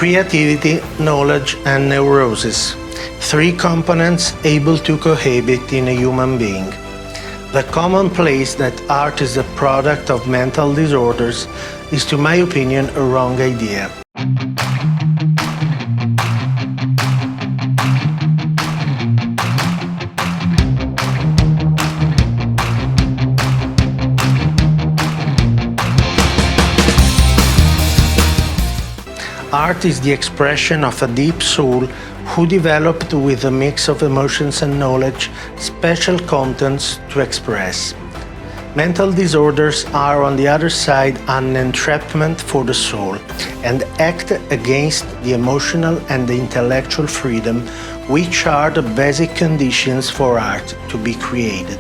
Creativity, knowledge, and neurosis. Three components able to cohabit in a human being. The common place that art is a product of mental disorders is, to my opinion, a wrong idea. Art is the expression of a deep soul who developed with a mix of emotions and knowledge special contents to express. Mental disorders are, on the other side, an entrapment for the soul and act against the emotional and the intellectual freedom, which are the basic conditions for art to be created.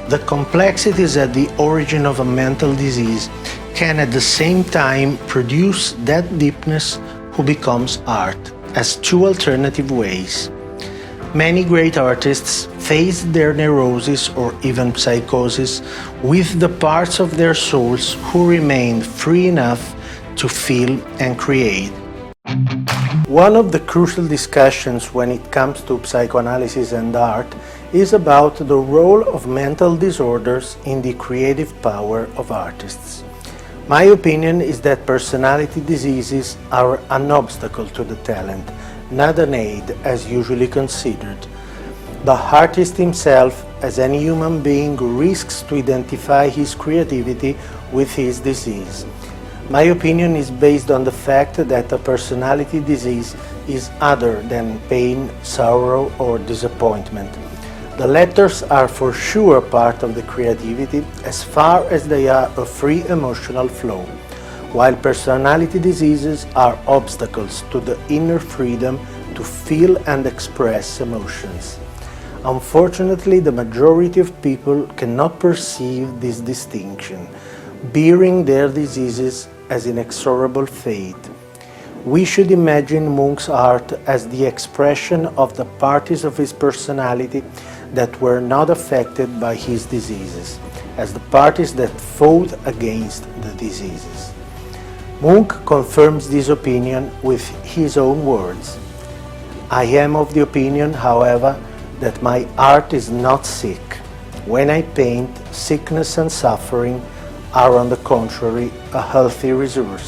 The complexities at the origin of a mental disease can at the same time produce that deepness who becomes art, as two alternative ways. Many great artists face their neurosis or even psychosis with the parts of their souls who remain free enough to feel and create. One of the crucial discussions when it comes to psychoanalysis and art is about the role of mental disorders in the creative power of artists. My opinion is that personality diseases are an obstacle to the talent, not an aid as usually considered. The artist himself, as any human being, risks to identify his creativity with his disease. My opinion is based on the fact that a personality disease is other than pain, sorrow, or disappointment. The letters are for sure part of the creativity as far as they are a free emotional flow, while personality diseases are obstacles to the inner freedom to feel and express emotions. Unfortunately, the majority of people cannot perceive this distinction, bearing their diseases as inexorable fate. We should imagine Munch's art as the expression of the parts of his personality that were not affected by his diseases, as the parties that fought against the diseases. Munch confirms this opinion with his own words. I am of the opinion, however, that my art is not sick. When I paint, sickness and suffering are, on the contrary, a healthy resource.